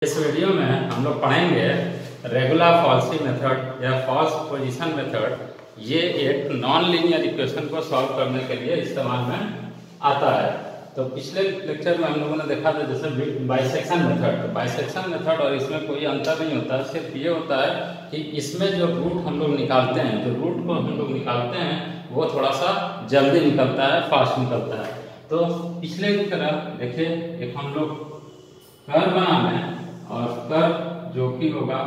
इस वीडियो में हम लोग पढ़ेंगे रेगुलर फॉल्सी मेथड या फॉल्स पोजीशन मेथड। ये एक नॉन लीनियर इक्वेशन को सॉल्व करने के लिए इस्तेमाल में आता है। तो पिछले लेक्चर में हम लोगों ने देखा था जैसे बाइसेक्शन मेथड। तो बाइसेक्शन मेथड और इसमें कोई अंतर नहीं होता, सिर्फ ये होता है कि इसमें जो रूट हम लोग निकालते हैं, जो रूट को हम लोग निकालते हैं वो थोड़ा सा जल्दी निकलता है, फास्ट निकलता है। तो पिछले की तरह देखिए, एक हम लोग कर्व बना लें और कर्व जो कि होगा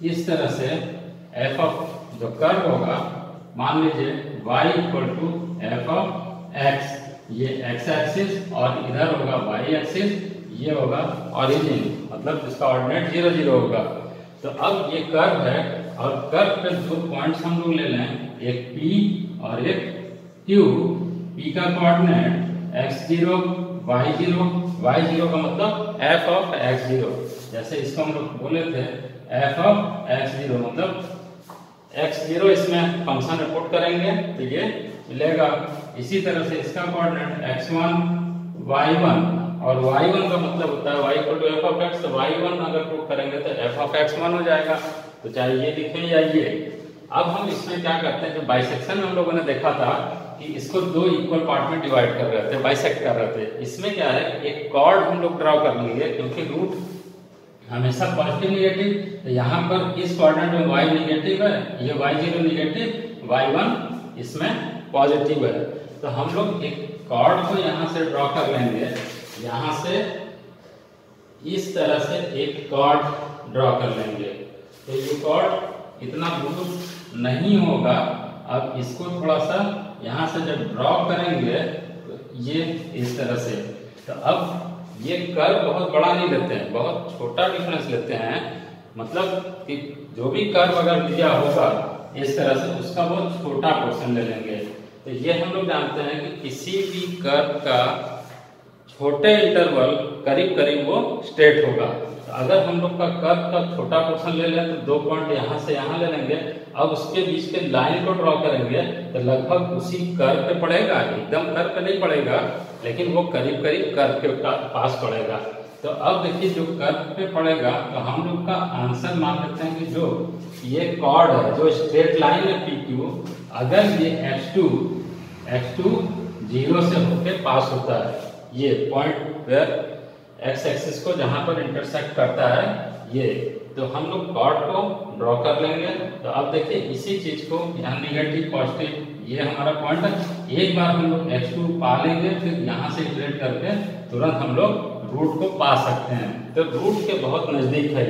इस तरह से एफ ऑफ जो कर्व होगा, मान लीजिए y equal to F of X, ये एक्स एक्सिस और इधर होगा y एक्सिस, ये होगा ओरिजिन, मतलब जिसका ऑर्डिनेट 0 0 होगा। तो अब ये कर्व है और कर्व पे दो पॉइंट्स हम लोग ले लें, एक P और एक Q। P का कोऑर्डिनेट x0 y0, y0 का मतलब f ऑफ x0। जैसे इसको हम लोग बोले थे f ऑफ x0 मतलब x0, इसमें फंक्शन रिपोर्ट करेंगे तो ये मिलेगा। इसी तरह से इसका कोऑर्डिनेट x1 y1 और y1 का मतलब होता है y equal to f of x। तो y1 अगर प्रूव करेंगे तो f ऑफ x1 हो जाएगा। तो चाहे ये लिखें या ये। अब हम इसमें क्या करते हैं, जो बाइसेक्शन में हम लोगों ने देखा था कि इसको दो इक्वल पार्ट में डिवाइड कर रहे थे, बाइसेक्ट कर रहे थे। इसमें क्या है, एक कॉर्ड हम लोग ड्रॉ कर लेंगे, क्योंकि रूट हमेशा पॉजिटिव नेगेटिव, तो यहाँ पर इस कोऑर्डिनेट में y नेगेटिव है, ये y0 नेगेटिव, y1 इसमें पॉजिटिव है। तो हम लोग एक कॉर्ड को यहाँ से ड्रॉ कर लेंगे, यहाँ से इस तरह से एक कॉर्ड ड्रॉ कर लेंगे। तो ये कॉर्ड इतना दूर नहीं होगा। अब इसको थोड़ा सा यहाँ से जब ड्रॉ करेंगे तो ये इस तरह से, तो अब ये कर्व बहुत बड़ा नहीं लेते हैं, बहुत छोटा डिफरेंस लेते हैं। मतलब कि जो भी कर्व अगर दिया होगा इस तरह से, उसका बहुत छोटा पोर्शन ले लेंगे। तो ये हम लोग जानते हैं कि किसी भी कर्व का छोटे इंटरवल करीब करीब वो स्ट्रेट होगा। तो अगर हम लोग का कर्व का छोटा पोर्शन ले लें तो दो पॉइंट यहाँ से यहाँ ले लेंगे। अब उसके बीच के लाइन को ड्रॉ करेंगे तो लगभग उसी कर्व पे पड़ेगा, एकदम कर्व पे नहीं पड़ेगा, लेकिन वो करीब करीब कर्व के पास पड़ेगा। तो अब देखिए, जो कर्व पे पड़ेगा तो हम लोग का आंसर मान लेते हैं कि जो ये कॉर्ड है, जो स्ट्रेट लाइन है PQ, अगर ये x2 0 से होके पास होता है, ये पॉइंट वेयर x एक्सिस को जहां पर इंटरसेक्ट करता है ये, तो हम लोग कॉर्ड को ड्रॉ कर लेंगे। तो अब देखिए, इसी चीज को यहाँ नेगेटिव पॉजिटिव ये हमारा पॉइंट है। एक बार हम लोग x2 पा लेंगे, फिर यहाँ से इटरेट करके तुरंत हम लोग रूट को पा सकते हैं। तो रूट के बहुत नजदीक है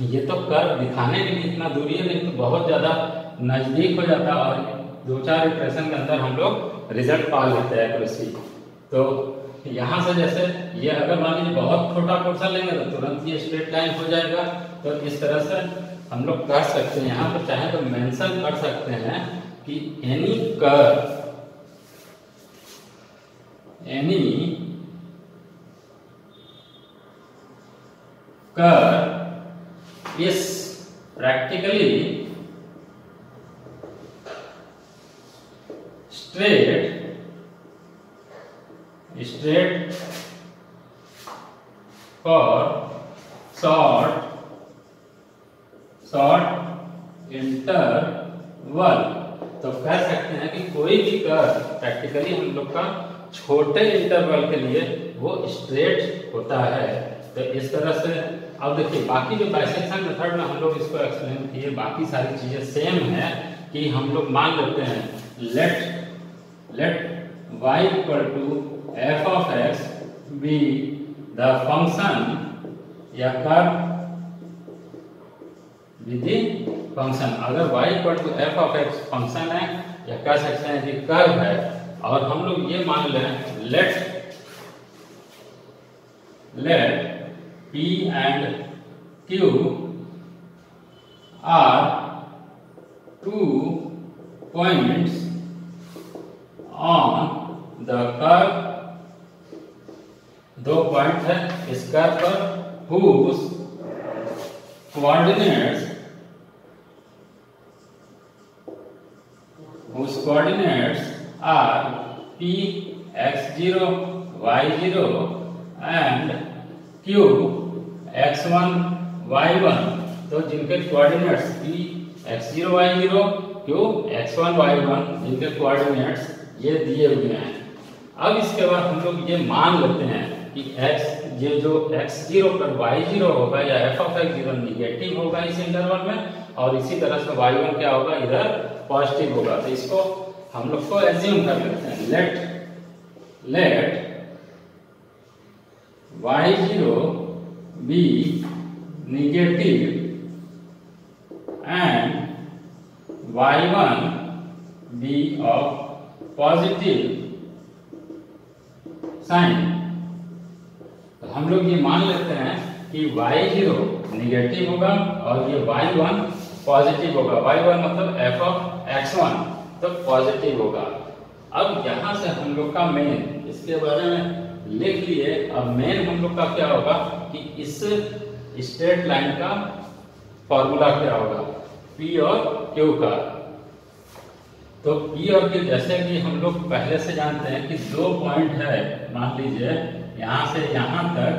ये तो कर्व दिखाने के लिए इतना दूरी है, नहीं तो बहुत ज्यादा नजदीक हो जाता और 2-4 इटरेशन के अंदर हम लोग रिजल्ट पा लेते हैं एक्यूरेसी। तो यहाँ से जैसे ये अगर मान लीजिए बहुत छोटा पोर्शन लेंगे तो तुरंत ये स्ट्रेट लाइन हो जाएगा। तो इस तरह से हम लोग कर सकते हैं। यहाँ पर चाहे तो मेंशन कर सकते हैं कि any curve is practically straight for short interval। तो कह सकते हैं कि कोई भी कर्व प्रैक्टिकली हम लोग का छोटे इंटरवल के लिए वो स्ट्रेट होता है। तो इस तरह से अब देखिए, बाकी जो बाइसेक्शन मेथड में हम लोग इसको एक्सप्लेन किए, बाकी सारी चीजें सेम है कि हम लोग मान लेते हैं let y equal to f of x be the function या कर्व विधि फंक्शन। अगर y equal to f of x function है या कह सकते हैं कि कर्व है, और हम लोग ये मान लें late P and Q are 2 points on the curve। दो पॉइंट है इस कर्व पर, whose coordinates are P x0 y0 and Q x1 y1, तो जिनके coordinates p x0 y0 q x1 y1 जिनके कोऑर्डिनेट्स ये दिए हुए हैं। अब इसके बाद हम लोग ये मान लेते हैं कि x ये जो x0 पर y0 होगा या f ऑफ x0 निगेटिव होगा इस इंटरवल में, और इसी तरह से y1 क्या होगा इधर पॉजिटिव होगा। तो इसको हम लोग को एज्यूम कर लेते हैं, let y0 be negative and y1 be of positive sign. तो हम लोग ये मान लेते हैं कि y0 निगेटिव होगा और ये y1 पॉजिटिव होगा। y1 मतलब f ऑफ x1 तो पॉजिटिव होगा। अब यहाँ से हम लोग का मेन इसके बारे में लिख लिए। अब मेन हम लोग का क्या होगा कि इस स्ट्रेट लाइन का फॉर्मूला क्या होगा P और Q का। तो P और Q जैसे कि हम लोग पहले से जानते हैं कि दो पॉइंट है, मान लीजिए यहाँ से यहाँ तक,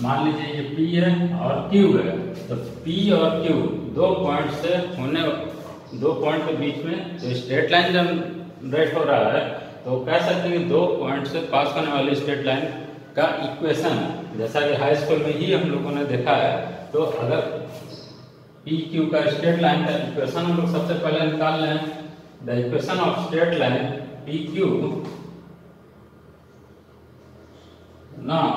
मान लीजिए ये P है और Q है। तो P और Q दो पॉइंट से होने, दो पॉइंट के बीच में जो स्ट्रेट लाइन जनरेट हो रहा है, तो कह सकते हैं कि दो पॉइंट से पास होने वाली स्ट्रेट लाइन का इक्वेशन, जैसा कि हाई स्कूल में ही हम लोगों ने देखा है। तो अगर पी क्यू का स्ट्रेट लाइन का इक्वेशन हम लोग सबसे पहले निकाल लें। The equation of straight line P Q, now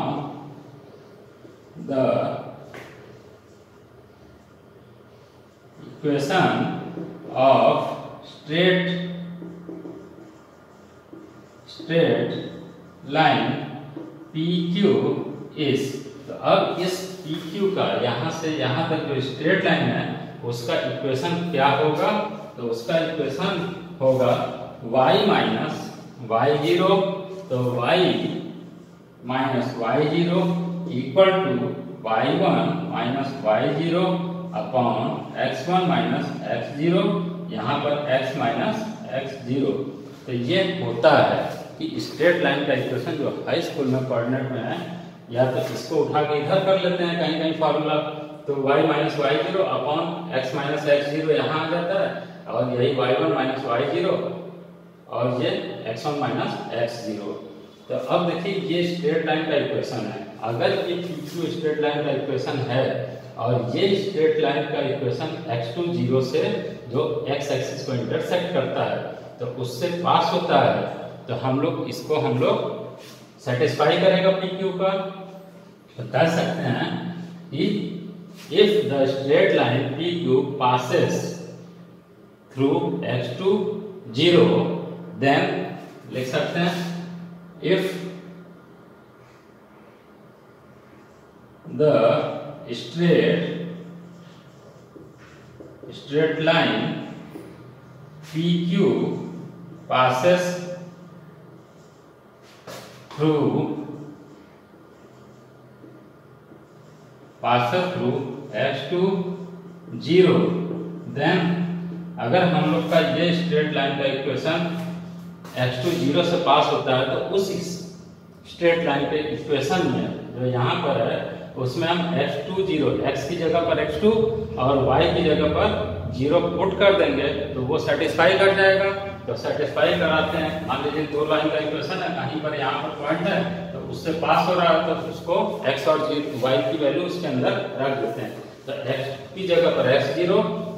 the equation of straight line P Q is, तो अब इस पी क्यू का यहाँ से यहाँ तक जो स्ट्रेट लाइन है उसका इक्वेशन क्या होगा, तो उसका इक्वेशन होगा y माइनस y0, तो y minus y0 equal to y1 minus y0 upon x1 minus x0, यहाँ पर x माइनस x0। तो ये होता है कि स्ट्रेट लाइन का इक्वेशन जो हाई स्कूल में कोऑर्डिनेट में है, या तो इसको उठा के इधर कर लेते हैं कहीं कहीं फार्मूला, तो y minus y0 upon x minus x0 यहाँ आ जाता है, और यही y1 माइनस y0 और ये x1 माइनस x0। तो अब देखिए ये स्ट्रेट लाइन का इक्वेशन है। अगर ये PQ स्ट्रेट लाइन का इक्वेशन है और ये स्ट्रेट लाइन का इक्वेशन x2 0 से जो x एक्सिस को इंटरसेक्ट करता है तो उससे पास होता है, तो हम लोग इसको हम लोग सेटिस्फाई करेगा PQ का। तो कह सकते हैं कि if the straight line PQ passes through x2 0, then लिख सकते हैं if the straight line PQ passes through x2 0, then अगर हम लोग का ये स्ट्रेट लाइन का इक्वेशन x2 0 से पास होता है, तो उस स्ट्रेट लाइन के इक्वेशन में जो यहाँ पर है उसमें हम x2 0, x की जगह पर x2 और y की जगह पर 0 पुट कर देंगे तो वो सेटिस्फाई कर जाएगा। तो सेटिस्फाई कराते हैं, मान लीजिए दो लाइन का इक्वेशन है, कहीं पर यहाँ पर पॉइंट है तो उससे पास हो रहा है, तो उसको x और y की वैल्यू उसके अंदर रख देते हैं। तो x की जगह पर x0,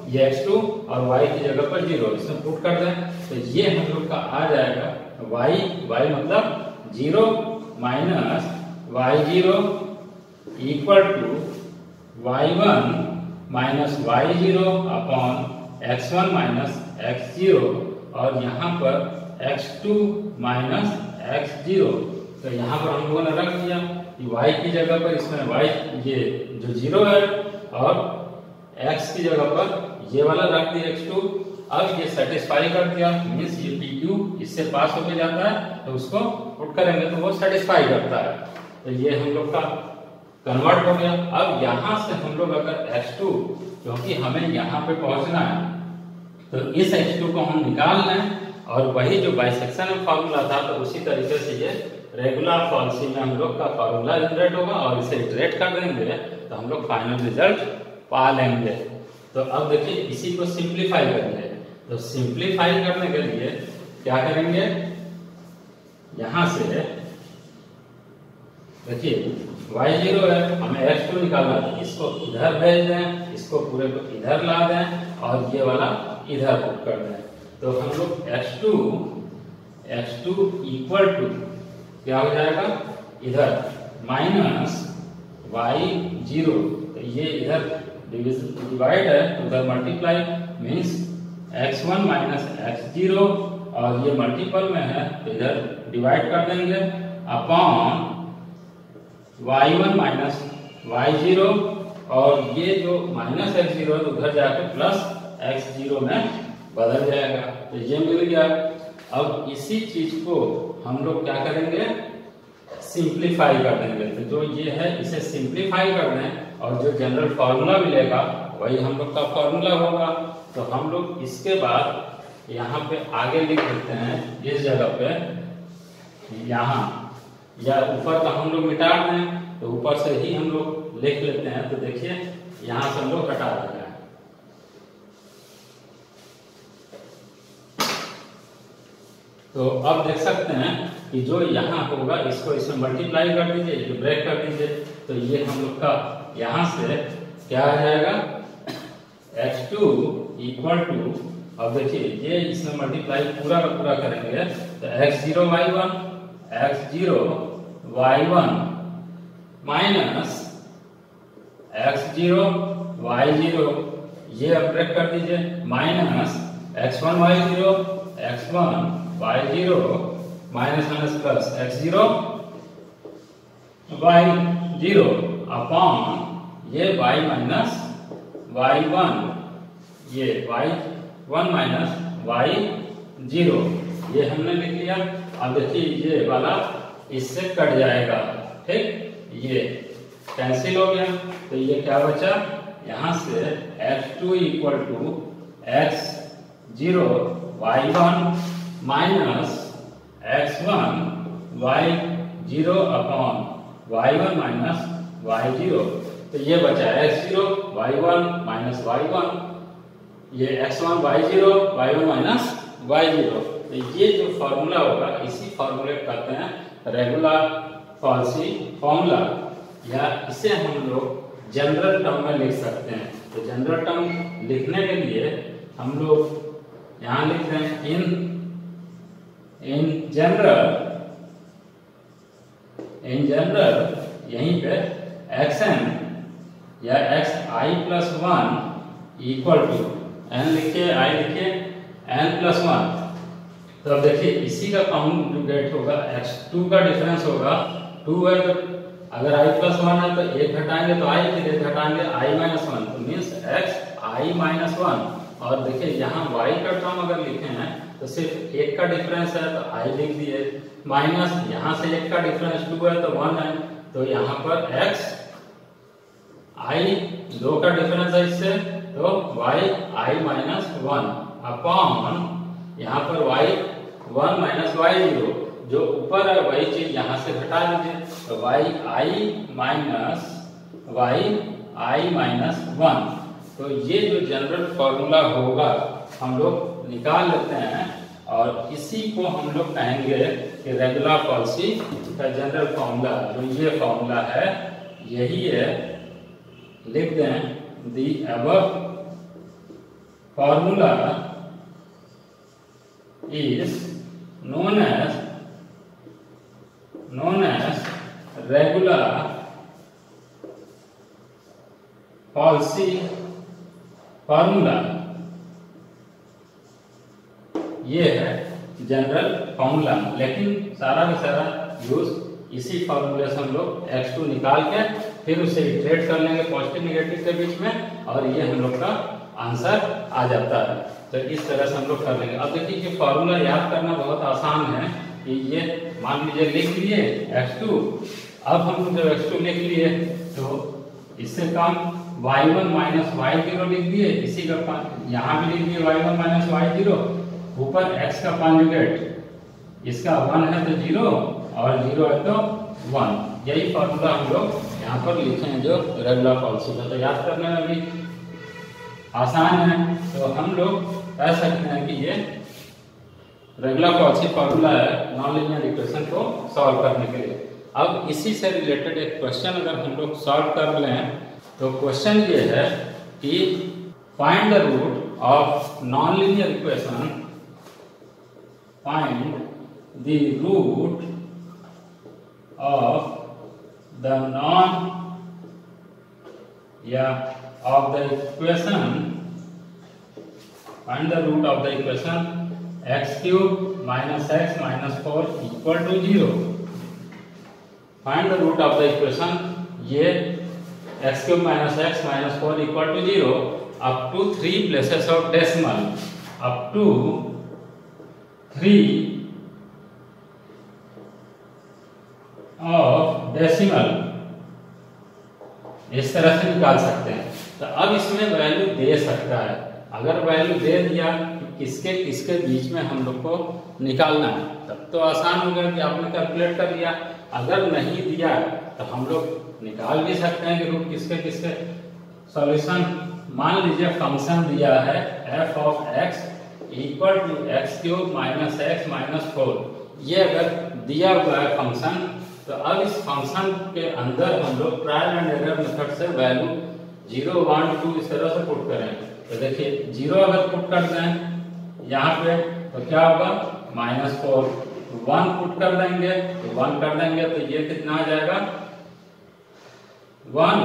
ये x2 और y की जगह पर 0 इसमें पुट कर दें, तो ये हम लोग का आ जाएगा y मतलब 0 minus y0 equal to y1 minus y0 upon x1 minus x0, और यहाँ पर x2 माइनस x0। तो यहाँ पर हम लोगों ने रख दिया कि y की जगह पर इसमें y ये जो 0 है और x की जगह पर ये वाला रख दिया x2। अब ये सेटिस्फाई कर दिया, मीन्स ये PQ इससे पास होके जाता है, तो उसको पुट करेंगे तो वो सेटिस्फाई करता है। तो ये हम लोग का कन्वर्ट हो गया। अब यहाँ से हम लोग अगर x2, क्योंकि हमें यहाँ पे पहुंचना है, तो इस x2 को हम निकाल लें और वही जो बाइसेक्शन में फॉर्मूला था तो उसी तरीके से ये रेगुलर फॉल्सी में हम लोग का फॉर्मूला जनरेट होगा और इसे इटरेट कर देंगे तो हम लोग फाइनल रिजल्ट पा लेंगे। तो अब देखिए इसी को सिंप्लीफाई करेंगे। तो सिंप्लीफाई करने के लिए क्या करेंगे, यहां से देखिए y0 है, हमें x2 निकालना है, इसको इधर भेज दें, इसको पूरे को इधर ला दें और ये वाला इधर पुट कर दें। तो हम लोग x2 इक्वल टू क्या हो जाएगा, इधर माइनस y0, तो ये इधर डिवाइड है तो उधर multiply, means x1 minus x0 और ये मल्टीपल में है तो इधर डिवाइड कर देंगे अपॉन y1 माइनस y0 और ये जो माइनस x0 है तो उधर जाकर प्लस x0 में बदल जाएगा। तो ये मिल गया। अब इसी चीज को हम लोग क्या करेंगे, सिंप्लीफाई कर देंगे। तो जो ये है इसे सिंप्लीफाई कर दें और जो जनरल फॉर्मूला मिलेगा वही हम लोग का फॉर्मूला होगा। तो हम लोग इसके बाद यहाँ पे आगे लिख देते हैं, इस जगह पे यहाँ या ऊपर का हम लोग मिटा दें तो ऊपर से ही हम लोग लिख लेते हैं। तो देखिए यहाँ से हम लोग हटा देते हैं। तो अब देख सकते हैं कि जो यहाँ होगा इसको इसमें मल्टीप्लाई कर दीजिए, ये ब्रेक कर दीजिए, तो ये हम लोग का यहाँ से क्या आ जाएगा, x2 इक्वल टू, अब देखिए ये इसमें मल्टीप्लाई पूरा का पूरा करेंगे तो x0 y1 minus x0 y0, ये अब ब्रेक कर दीजिए, minus x1 y0 minus minus plus x0 y0 upon ये y माइनस y1, ये y1 माइनस y0, ये हमने लिख लिया। अब देखिए ये वाला इससे कट जाएगा, ठीक, ये कैंसिल हो गया। तो ये क्या बचा, यहाँ से x2 equal to x0 y1 minus x1 y0 upon y1 minus y0। तो ये बचा x0 y1 माइनस y1, ये x1 y0 y1 minus y0। तो ये जो फॉर्मूला होगा इसी फॉर्मूले कहते हैं रेगुलर फॉल्सी फॉर्मूला, या इसे हम लोग जनरल टर्म में लिख सकते हैं। तो जनरल टर्म लिखने के लिए हम लोग यहाँ लिख रहे हैं इन जनरल यहीं पे xn या xi+1 इक्वल टू n लिखिए, i लिखिए, n+1। तो अब देखिए इसी का कॉन्जुगेट होगा, x2 का डिफरेंस होगा 2 है, तो अगर i+1 है तो 1 घटाएंगे तो i, फिर 1 घटाएंगे i-1, तो मीन्स xi-1। और देखिए यहाँ y का टर्म अगर लिखे हैं तो सिर्फ 1 का डिफरेंस है तो i लिख दिए, माइनस यहाँ से 1 का डिफरेंस 2 है तो 1 है, तो यहाँ पर x i 2 का डिफरेंस है इससे तो y i-1 अपॉन यहाँ पर y1 माइनस y0, जो ऊपर है वही चीज यहाँ से घटा दीजिए, तो y-i-1। तो ये जो जनरल फॉर्मूला होगा हम लोग निकाल लेते हैं और इसी को हम लोग कहेंगे कि रेगुलर फॉल्सी का जनरल फॉर्मूला। जो ये फॉर्मूला है यही है, लिख दें the above formula is known as regular falsies formula. ये है जनरल फॉर्मूला, लेकिन सारा का सारा यूज इसी फॉर्मूले से हम लोग x2 निकाल के फिर उसे इटरेट कर लेंगे पॉजिटिव नेगेटिव के बीच में, और ये हम लोग का आंसर आ जाता है। तो इस तरह से हम लोग कर लेंगे। अब देखिए कि फॉर्मूला याद करना बहुत आसान है कि ये मान लीजिए लिख लिए x2, अब हम जब x2 लिख लिए तो इससे काम y1 माइनस y0 लिख दिए, इसी का यहाँ भी लिख दिए y1 माइनस y0, ऊपर x का कॉन्जुगेट, इसका 1 है तो 0 और 0 है तो 1। यही फॉर्मूला हम लोग यहाँ पर लिखे हैं जो रेगुलर फॉल्सिव है। तो याद करने में भी आसान है। तो हम लोग कह सकते हैं कि ये रेगुलर फॉल्सिव फॉर्मूला है नॉन लीनियर इक्वेशन को सॉल्व करने के लिए। अब इसी से रिलेटेड एक क्वेश्चन अगर हम लोग सॉल्व कर लें तो क्वेश्चन ये है कि find the root of non linear equation, find the root of the non या of the equation, find the root of the equation x³ - x - 4 = 0। Find the root of the equation ये x³ - x - 4 = 0 up to 3 places of decimal, up to 3 of decimal, इस तरह से निकाल सकते हैं। तो अब इसमें वैल्यू दे सकता है। अगर वैल्यू दे दिया किसके किसके बीच में हम लोग को निकालना है तब तो आसान हो गया कि आपने कैलकुलेट कर लिया। अगर नहीं दिया तो हम लोग निकाल भी सकते हैं कि रूट किसके किसके। सॉल्यूशन मान लीजिए फंक्शन दिया है f of x = x³ - x - 4। ये अगर दिया हुआ है फंक्शन तो अब इस फंक्शन के अंदर हम लोग ट्रायल एंड एरर मेथड से वैल्यू 0, 1, 2 इस तरह से पुट करें। तो देखिए 0 अगर पुट कर दें यहाँ पे तो क्या होगा -4, 1 पुट कर देंगे तो 1 कर देंगे तो ये कितना आ जाएगा 1,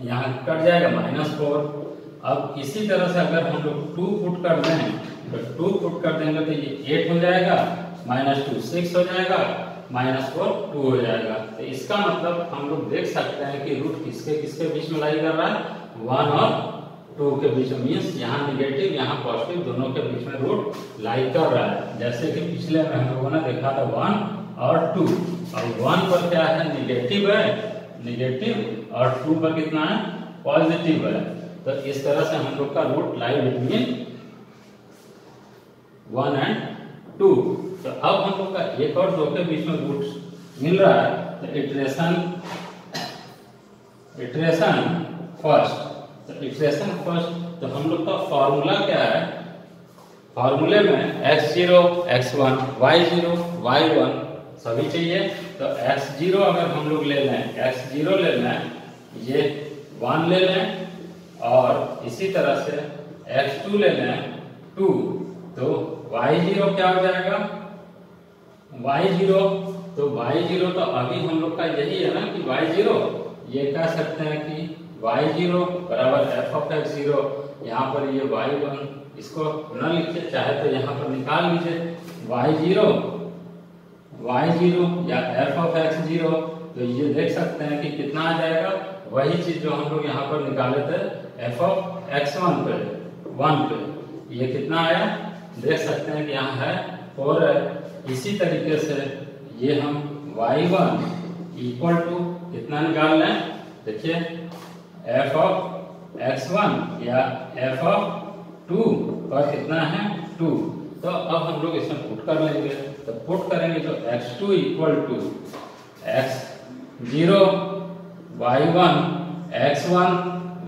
यहाँ कट जाएगा -4। अब इसी तरह से अगर हम लोग 2 पुट कर दें तो 2 पुट कर देंगे तो ये 8 हो जाएगा, -2 6 हो जाएगा, -4 2 हो जाएगा। तो इसका मतलब हम लोग देख सकते हैं कि रूट किसके किसके बीच में लाई कर रहा है 1 और 2 के बीच में। मीन्स यहाँ निगेटिव यहाँ पॉजिटिव दोनों के बीच में रूट लाई कर रहा है। जैसे कि पिछले में हम लोगों ने देखा था 1 और 2। और 1 पर क्या है निगेटिव है, निगेटिव, और 2 पर कितना है पॉजिटिव है। तो इस तरह से हम लोग का रूट लाई बिटवीन 1 एंड 2। तो अब हम लोग का एक और 2 के बीच में रूट मिल रहा है। तो इटरेशन फर्स्ट, तो इटरेशन फर्स्ट, तो हम लोग का फॉर्मूला क्या है, फॉर्मूले में x0, x1, y0, y1 सभी चाहिए। तो x0 अगर हम लोग ले लें, x0 ले लें, ये 1 ले लें, और इसी तरह से x2 ले लें 2, तो y0 क्या हो जाएगा y0, तो y0 तो अभी हम लोग का यही है ना कि y0, ये कह सकते हैं कि y0 बराबर f ऑफ x0। यहाँ पर ये y1 इसको न लिखिए, चाहे तो यहाँ पर निकाल लीजिए y0 या f ऑफ x0। तो ये देख सकते हैं कि कितना आ जाएगा, वही चीज जो हम लोग यहाँ पर निकाले थे f ऑफ x1 पे 1 पे, ये कितना आया देख सकते हैं कि यहाँ है 4 है। इसी तरीके से ये हम y1 इक्वल टू कितना निकाल लें, देखिए f ऑफ x1 या f ऑफ 2 पर कितना है 2। तो अब हम लोग इसमें पुट कर लेंगे। तो पुट करेंगे तो x2 equal to x0 y1 x1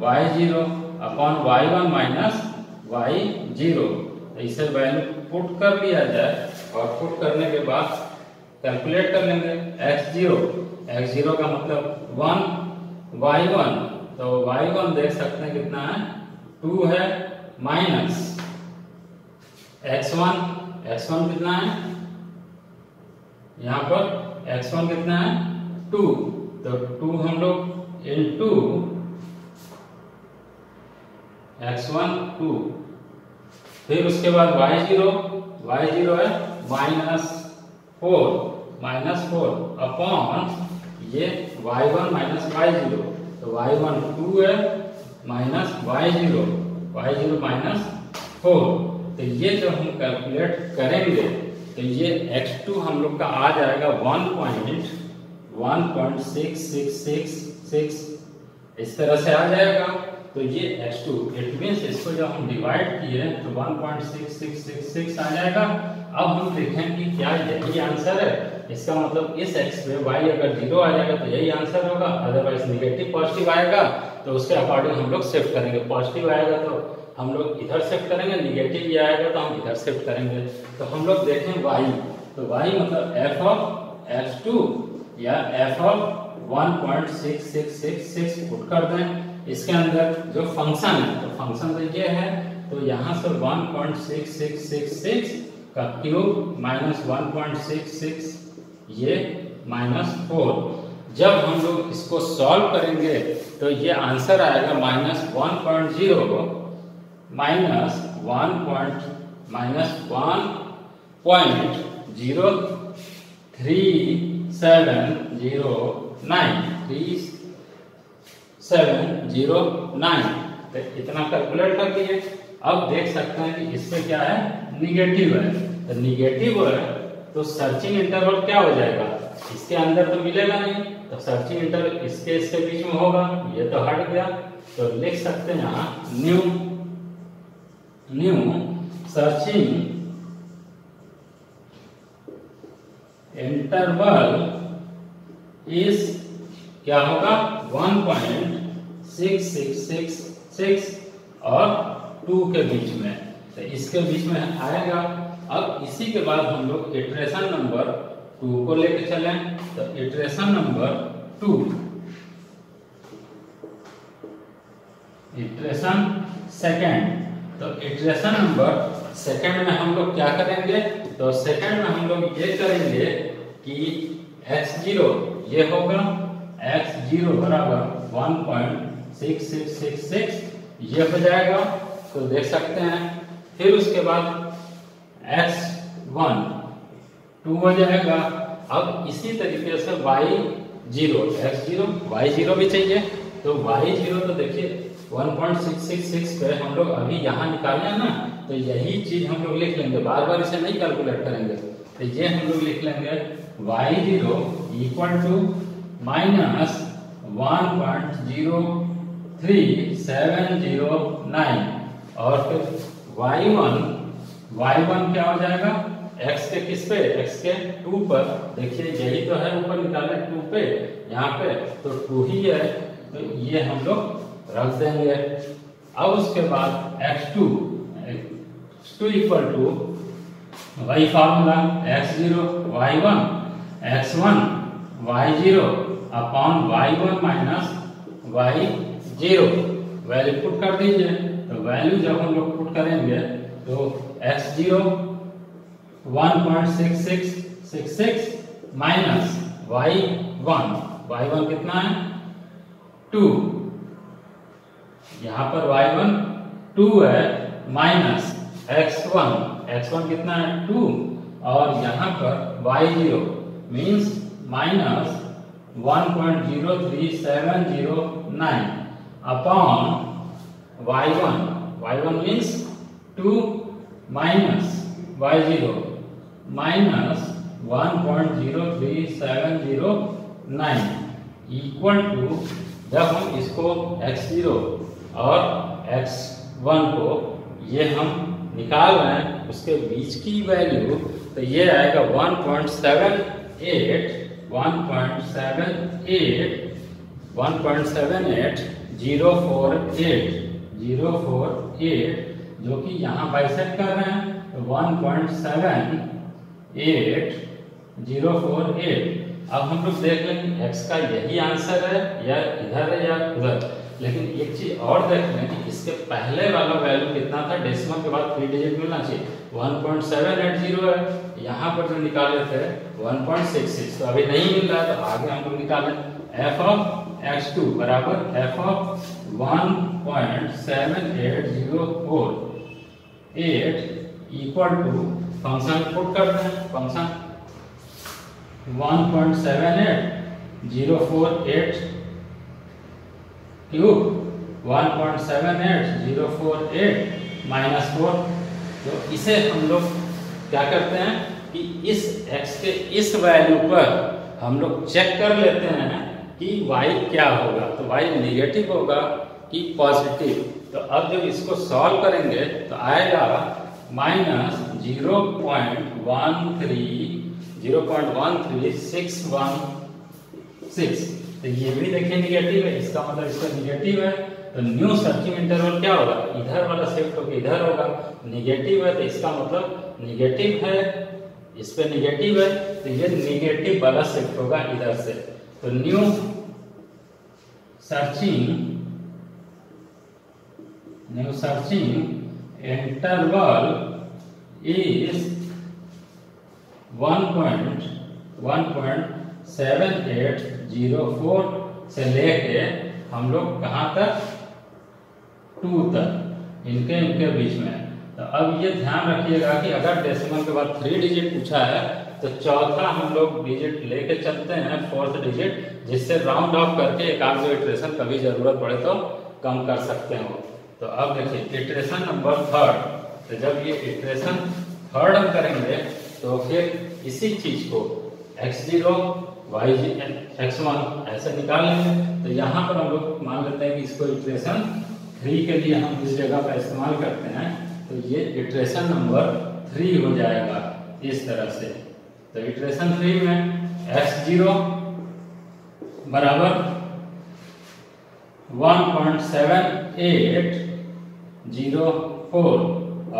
y0 upon y1 minus y0। इसे वैल्यू पुट कर लिया जाए और पुट करने के बाद कैलकुलेट कर लेंगे x0 का मतलब 1, y1, तो y1 देख सकते हैं कितना है 2 है, माइनस x1 कितना है, यहाँ पर x1 कितना है 2, तो 2 हम लोग इनटू x1 2, फिर उसके बाद y0 है -4 अपॉन ये y1 माइनस y0, तो y1 2 है माइनस y0 माइनस 4। तो ये जो हम कैलकुलेट करेंगे तो ये x2 हम लोग का आ जाएगा 1.1666, इस तरह से आ जाएगा। तो ये x2 इट मींस इसको जब हम डिवाइड किए तो 1.6666 आ जाएगा। अब हम देखें कि क्या यही आंसर है, इसका मतलब इस x पे y अगर 0 आ जाएगा तो यही आंसर होगा, अदरवाइज निगेटिव पॉजिटिव आएगा तो उसके अकॉर्डिंग हम लोग शिफ्ट करेंगे। पॉजिटिव आएगा तो हम लोग इधर शिफ्ट करेंगे, निगेटिव ये आएगा तो हम इधर शिफ्ट करेंगे। तो हम लोग देखें y, तो y मतलब f ऑफ x2 या f ऑफ 1.6666 पुट कर दें। इसके अंदर जो फंक्शन है तो फंक्शन तो ये है, तो यहाँ से 1.6666 का क्यूब माइनस 1.66 ये -4। जब हम लोग इसको सॉल्व करेंगे तो ये आंसर आएगा -1.3709 तो इतना कैलकुलेट कर दिए। अब देख सकते हैं कि इसमें क्या है, निगेटिव है। तो निगेटिव है तो सर्चिंग इंटरवल क्या हो जाएगा, इसके अंदर तो मिलेगा नहीं, तो सर्चिंग इंटरवल इसके बीच में होगा, ये तो हट गया। तो लिख सकते हैं यहाँ न्यू सर्चिंग इंटरवल इस क्या होगा 1.6666 और 2 के बीच में, तो इसके बीच में आएगा। अब इसी के बाद हम लोग इटरेशन नंबर 2 को लेके चलें, तो इटरेशन नंबर 2, इटरेशन सेकेंड, तो इटरेशन नंबर सेकेंड में हम लोग क्या करेंगे, तो सेकेंड में हम लोग ये करेंगे कि x0 ये होगा x0 बराबर 1.6666 ये हो जाएगा, तो देख सकते हैं। फिर उसके बाद x1 2 हो जाएगा। अब इसी तरीके से y0 x0 y0 भी चाहिए, तो y0 तो देखिए 1.666 पे हम लोग अभी यहाँ निकाले हैं ना, तो यही चीज हम लोग लिख लेंगे, बार बार इसे नहीं कैलकुलेट करेंगे। तो ये हम लोग लिख लेंगे y0 इक्वल टू -1.03709 और फिर y1 क्या हो जाएगा, x के किस पे, x के 2 पर, देखिए यही तो है ऊपर निकाले 2 पे, यहाँ पे तो 2 ही है, तो ये हम लोग रख देंगे। अब उसके बाद x2 इक्वल टू वही formula x0 y1 x1 y0 upon y1 minus y0 value put कर दीजिए। तो वैल्यू जब हम लोग पुट करेंगे तो x0 1.6666 माइनस y1 कितना है 2, यहाँ पर y1 2 है, माइनस x1 कितना है 2, और यहाँ पर y0 means minus 1.03709 upon y1 means 2 minus y0 minus 1.03709 equal to, जब हम इसको x0 और x1 को ये हम निकाल रहे हैं उसके बीच की वैल्यू, तो ये आएगा 1.78 जो कि यहाँ बाइसेक्ट कर रहे हैं, तो 1.78048। अब हम लोग देख लेंगे x का यही आंसर है या इधर है या उधर, लेकिन एक चीज और देख लें कि इसके पहले वाला वैल्यू कितना था, डेसिमल के बाद 3 डिजिट मिलना चाहिए, 1.780 है, यहाँ पर जो निकाले थे 1.66, तो अभी नहीं मिल रहा है, तो आगे हम लोग निकालें f ऑफ x2 बराबर f of 1.7808 equal to function put कर रहे हैं, फंक्शन 1.78048 क्यूब 1.78048 माइनस 4। तो इसे हम लोग क्या करते हैं कि इस x के इस वैल्यू पर हम लोग चेक कर लेते हैं कि y क्या होगा, तो y नेगेटिव होगा कि पॉजिटिव। तो अब जब इसको सॉल्व करेंगे तो आएगा -0.13 0.13616। तो ये भी देखिए निगेटिव है, इसका मतलब इसका निगेटिव है, तो न्यू सर्चिंग इंटरवल क्या होगा, इधर वाला शिफ्ट होकर इधर होगा। निगेटिव है तो इसका मतलब निगेटिव है, इस पे निगेटिव है तो ये निगेटिव वाला शिफ्ट होगा इधर से। तो न्यू सर्चिंग इंटरवल इज 1.7804 से लेके हम लोग कहाँ तक, 2 तक, इनके बीच में। तो अब ये ध्यान रखिएगा कि अगर डेसिमल के बाद 3 डिजिट पूछा है तो चौथा हम लोग डिजिट लेके चलते हैं, 4th डिजिट, जिससे राउंड ऑफ करके एक आध दो इटरेशन कभी जरूरत पड़े तो कम कर सकते हो। तो अब देखिए इटरेशन नंबर 3rd, तो जब ये इटरेशन 3rd हम करेंगे तो फिर इसी चीज को x0 x1 ऐसे निकाल लेंगे। तो यहाँ पर हम लोग मान लेते हैं कि इसको इटरेशन 3 के लिए हम इस जगह का इस्तेमाल करते हैं, तो ये इटरेशन नंबर 3 हो जाएगा इस तरह से। तो इटरेशन 3 में x0 बराबर 1.7804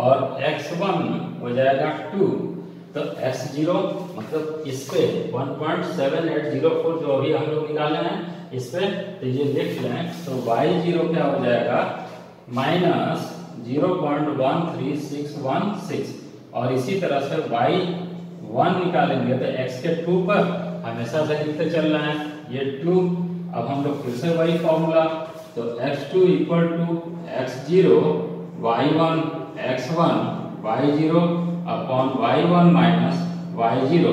और x1 हो जाएगा 2। तो x0 मतलब इस पे 1.7804 जो अभी हम लोग निकाले हैं इस पे, तो ये लिख लें। तो y0 क्या हो जाएगा, -0.13616। और इसी तरह से y1 निकालेंगे तो x के 2 पर हमेशा से लिखते चल रहे हैं ये 2। अब हम लोग फिर से वही फॉर्मूला, तो x2 equal to x0 y1 x1 y0 upon y1 minus y0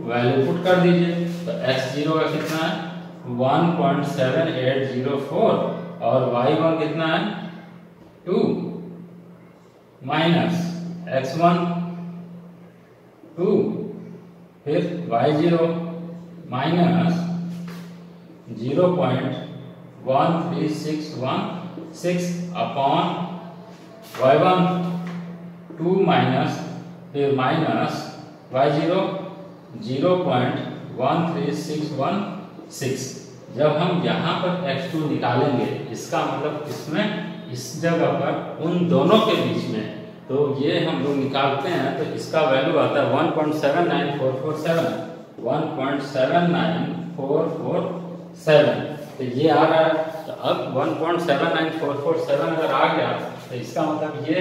value put कर दीजिए। तो x0 का कितना है 1.7804 और y1 कितना है 2 माइनस x1 2 फिर y0 minus 0.13616 upon y1 2 minus फिर माइनस y0 0.13616। जब हम यहाँ पर x2 निकालेंगे इसका मतलब इसमें इस जगह पर उन दोनों के बीच में, तो ये हम लोग निकालते हैं तो इसका वैल्यू आता है 1.79447 1.79447। तो ये आ रहा है। तो अब 1.79447 अगर आ गया तो इसका मतलब ये,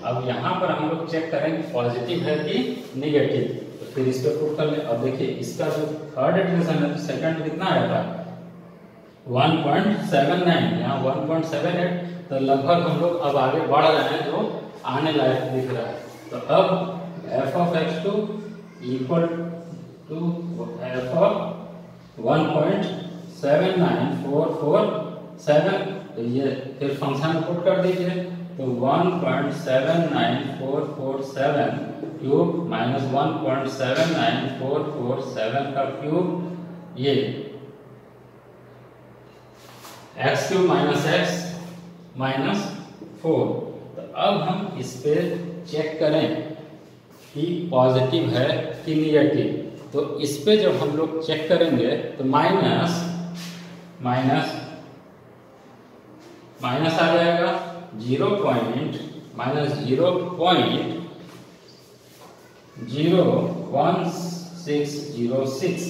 अब यहाँ पर हम लोग चेक करेंगे पॉजिटिव है कि निगेटिव, तो फिर इस पे पुट कर ले। अब देखिए इसका जो 3rd इटरेशन है तो सेकंड कितना आया था 1.79, यहाँ 1.78, तो लगभग हम लोग अब आगे बढ़ रहे हैं जो आने लायक दिख रहा है। तो अब f of x2 equal to f of 1.79447। तो ये फिर फंक्शन पुट कर दीजिए, तो 1.79447 क्यूब माइनस 1.79447 का क्यूब, ये x cube minus x minus 4। तो अब हम इस पे चेक करें कि पॉजिटिव है कि निगेटिव। तो इस पे जब हम लोग चेक करेंगे तो माइनस आ जाएगा 0.01606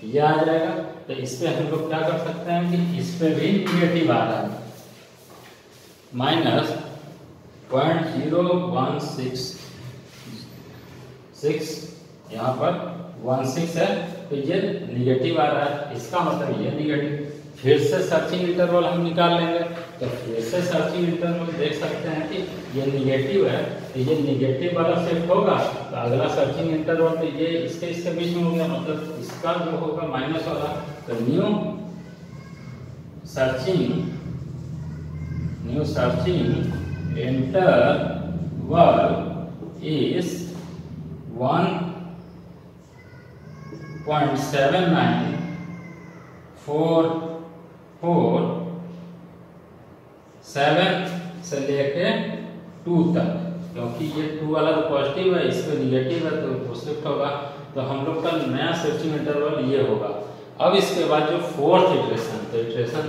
ये आ जाएगा। तो इस पे हम लोग क्या कर सकते हैं कि इस पे भी निगेटिव आ रहा है, -0.0166 यहाँ पर 16 है तो ये निगेटिव आ रहा है, इसका मतलब ये निगेटिव। फिर से सर्चिंग इंटरवल हम निकाल लेंगे, तो फिर से सर्चिंग इंटरवल देख सकते हैं कि ये निगेटिव है, तो ये निगेटिव वाला शिफ्ट होगा। तो अगला सर्चिंग इंटरवल तो ये इसके बीच में हो गया, मतलब इसका जो होगा माइनस वाला। तो न्यू सर्चिंग इंटरवल इज 1.7947 से लेके 2 तक, क्योंकि ये 2 वाला तो पॉजिटिव है, इस पे निगेटिव है तो वो शिफ्ट होगा। तो हम लोग का नया सर्चिंग इंटरवल ये होगा। अब इसके बाद जो फोर्थ इटरेशन, तो इटरेशन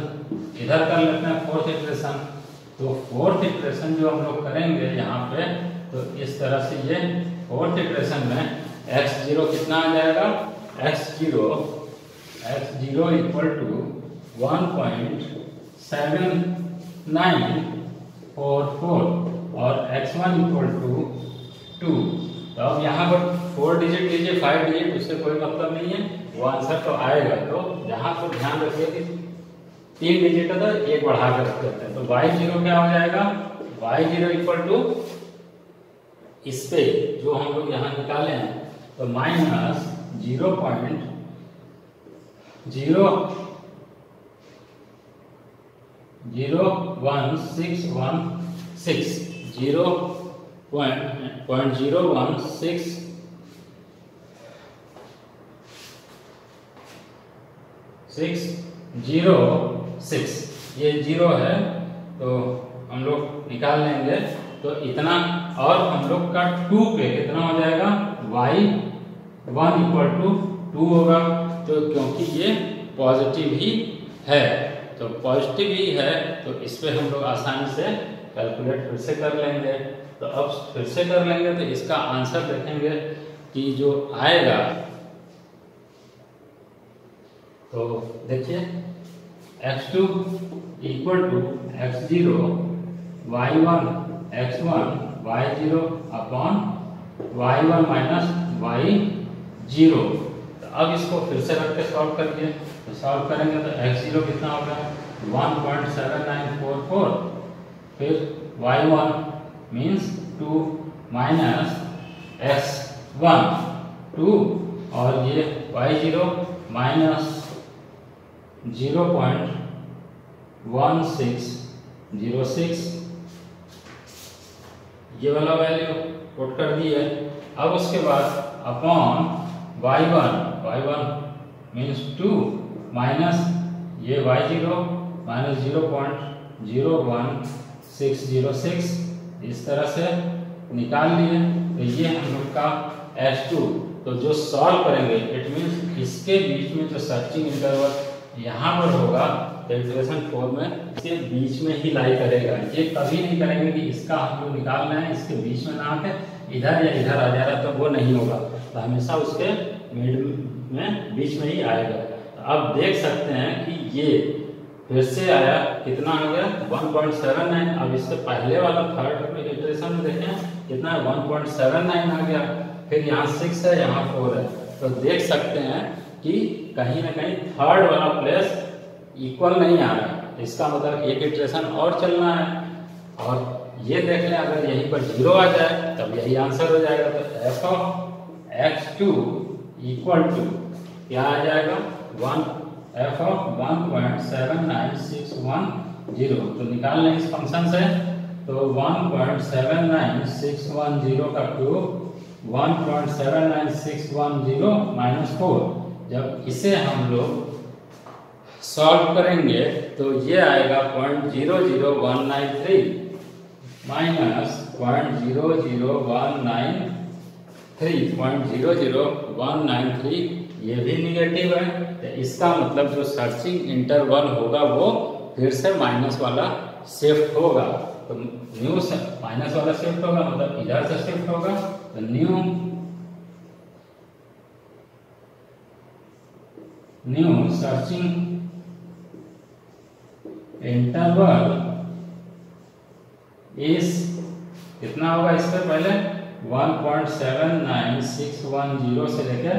इधर कर लेते हैं फोर्थ इटरेशन। तो फोर्थ इटरेशन जो हम लोग करेंगे यहाँ पे, तो इस तरह से ये फोर्थ इटरेशन में x0 कितना आ जाएगा, x0 इक्वल टू 1.7944 और x1 इक्वल टू 2। तो अब यहाँ पर 4 डिजिट लीजिए, 5 डिजिट, उससे कोई मतलब नहीं है, वो आंसर तो आएगा। तो यहाँ पर ध्यान रखिए कि 3 डिजिट है तो एक बढ़ा कर रख देते हैं। तो y0 क्या हो जाएगा, y0 इक्वल टू इस पे जो हम लोग यहाँ निकाले हैं, तो माइनस 0.016 0.016 ये 0 है, तो हम लोग निकाल लेंगे। तो इतना, और हम लोग का 2 पे कितना हो जाएगा, y1 इक्वल टू 2 होगा। तो क्योंकि ये पॉजिटिव ही है, तो पॉजिटिव ही है, तो इस पे हम लोग आसानी से कैलकुलेट फिर से कर लेंगे। तो अब फिर से कर लेंगे तो इसका आंसर देखेंगे कि जो आएगा, तो देखिए x2 equal to x0 y1 x1 y0 upon y1 minus y0। तो अब इसको फिर से रख के सॉल्व करिए। तो सॉल्व करेंगे तो x0 कितना होगा 1.7944, फिर y1 मीन्स 2 माइनस x1 2 और ये y0 माइनस 0.1606, ये वाला वैल्यू पुट कर दी है। अब उसके बाद अपॉन y1 मीन्स 2 माइनस ये y0 माइनस 0.01606, इस तरह से निकाल लिए। तो ये हम लोग का x2, तो जो सॉल्व करेंगे इट मीन्स इसके बीच में जो सर्चिंग इंटरवल यहाँ पर होगा, तो इटरेशन 4 में इसके बीच में ही लाई करेगा। ये कभी नहीं करेंगे कि इसका हम लोग निकालना है, इसके बीच में ना आके इधर या इधर आ जा रहा, तो वो नहीं होगा। तो हमेशा उसके मिड में बीच में ही आएगा। तो अब देख सकते हैं कि ये फिर से आया, कितना आ गया 1.79। अब इससे पहले वाला थर्ड इटरेशन में देखें कितना है 1.79 आ गया, फिर यहाँ 6 है, यहाँ 4 है। तो देख सकते हैं कि कहीं ना कहीं थर्ड वाला प्लेस इक्वल नहीं आ रहा है, इसका मतलब एक इटरेशन और चलना है। और ये देख लें, अगर यहीं पर 0 आ जाए तब यही आंसर हो जाएगा। तो f of x2 equal to क्या आ जाएगा, f ऑफ 1.79610। तो निकाल लें इस फंक्शन से, तो 1.79610 का क्यूब 1.79610 माइनस 4। जब इसे हम लोग सॉल्व करेंगे तो ये आएगा 0.00193 माइनस 0.00193, ये भी निगेटिव है। तो इसका मतलब जो सर्चिंग इंटरवल होगा वो फिर से माइनस वाला शिफ्ट होगा। तो न्यू माइनस वाला शिफ्ट होगा, मतलब इधर से शिफ्ट होगा। तो न्यू सर्चिंग इंटरवल इस कितना होगा, इस पे पहले 1.79610 से लेकर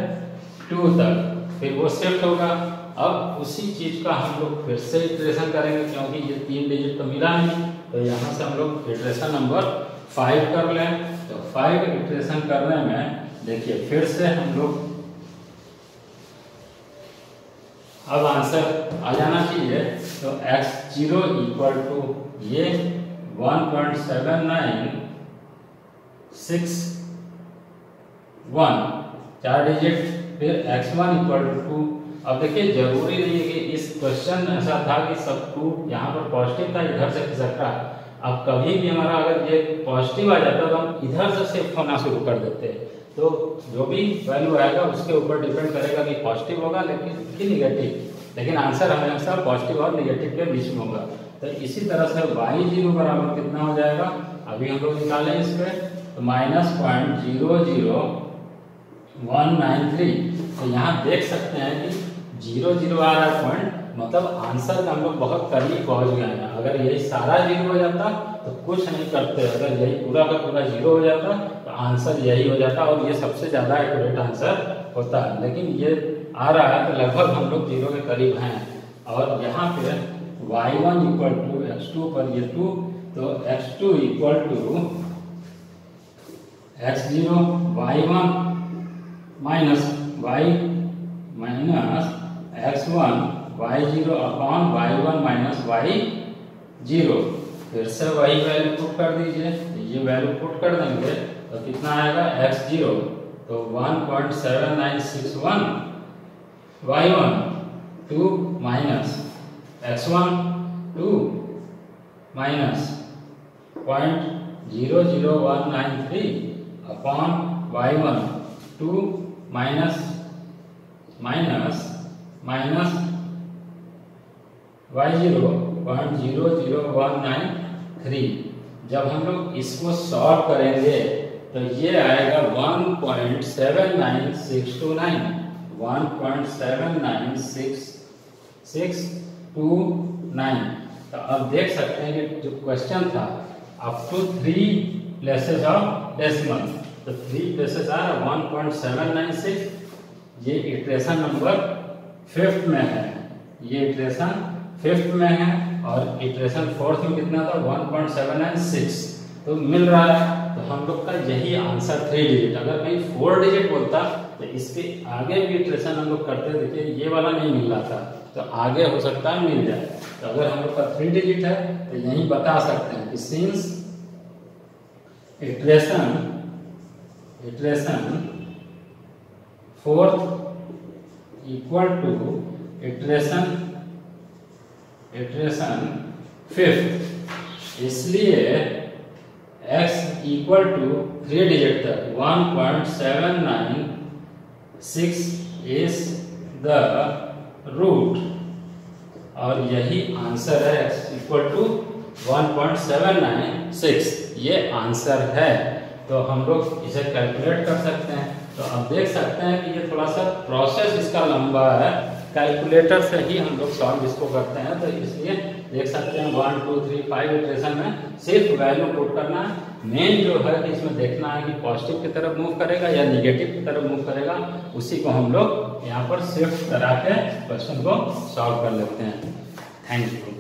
2 तक, फिर वो शिफ्ट होगा। अब उसी चीज का हम लोग फिर से इटरेशन करेंगे, क्योंकि ये 3 डिजिट तो मिला नहीं। तो यहाँ से हम लोग इटरेशन नंबर 5 कर लें। तो 5 इटरेशन करने में देखिए फिर से हम लोग, अब आंसर आ जाना चाहिए। तो x0 इक्वल टू ये 1.79610 4 डिजिट, फिर x1 इक्वल टू 2। अब देखिए जरूरी नहीं है कि इस क्वेश्चन ऐसा था कि सब 2 यहाँ पर पॉजिटिव था, इधर से खिसक रहा। अब कभी भी हमारा अगर ये पॉजिटिव आ जाता तो हम इधर से शिफ्ट होना शुरू कर देते। तो जो भी वैल्यू आएगा उसके ऊपर डिपेंड करेगा कि पॉजिटिव होगा लेकिन कि निगेटिव, लेकिन आंसर हमेशा पॉजिटिव और निगेटिव के बीच में होगा। तो इसी तरह से y0 बराबर कितना हो जाएगा, अभी हम लोग निकालें इस पे, तो -0.00193। तो यहाँ देख सकते हैं कि 0 आ रहा है पॉइंट, मतलब आंसर का हम लोग बहुत करीब पहुंच गए हैं। अगर यही सारा 0 हो जाता तो कुछ नहीं करते, अगर यही पूरा का पूरा 0 हो जाता तो आंसर यही हो जाता और ये सबसे ज़्यादा एक्यूरेट आंसर होता है। लेकिन ये आ रहा है तो लगभग हम लोग 0 के करीब हैं। और यहाँ पे y1 इक्वल टू x2 पर ये 2, तो x2 equal to x0 y1 minus x1 y0 upon y1 minus y0। फिर से वही वैल्यू पुट कर दीजिए, ये वैल्यू पुट कर देंगे तो कितना आएगा x0, तो 1.7961 y1 2 minus x1 2 minus 0.00193 upon y1 2 minus y0 0.00193। जब हम लोग इसको सॉल्व करेंगे तो ये आएगा 1.79629 1.79629। तो अब देख सकते हैं कि जो क्वेश्चन था up to 3 places of decimal, तो 3 प्लेसेस आ 1.796, ये इटरेशन नंबर 5th में है, ये इटरेशन 5th में है और इटरेशन 4th में कितना था 1.796, तो मिल रहा है। तो हम लोग का यही आंसर 3 डिजिट, अगर कहीं 4 डिजिट बोलता तो इसके आगे भी इटरेशन हम लोग करते, देखिए ये वाला नहीं मिल रहा था तो आगे हो सकता है मिल जाए। तो अगर हम लोग का 3 डिजिट है तो यही बता सकते हैं कि since iteration 4th equal to iteration 5th, इसलिए x इक्वल टू 3 डिजिट तक 1.796 इज द रूट, और यही आंसर है x इक्वल टू 1.796, ये आंसर है। तो हम लोग इसे कैलकुलेट कर सकते हैं। तो अब देख सकते हैं कि ये थोड़ा सा प्रोसेस इसका लंबा है, कैलकुलेटर से ही हम लोग सॉल्व इसको करते हैं। तो इसलिए देख सकते हैं 1 2 3 5 इटरेशन में सिर्फ वैल्यू पुट करना है। मेन जो है कि इसमें देखना है कि पॉजिटिव की तरफ मूव करेगा या निगेटिव की तरफ मूव करेगा, उसी को हम लोग यहाँ पर शिफ्ट करा के क्वेश्चन को सॉल्व कर लेते हैं। Thank you.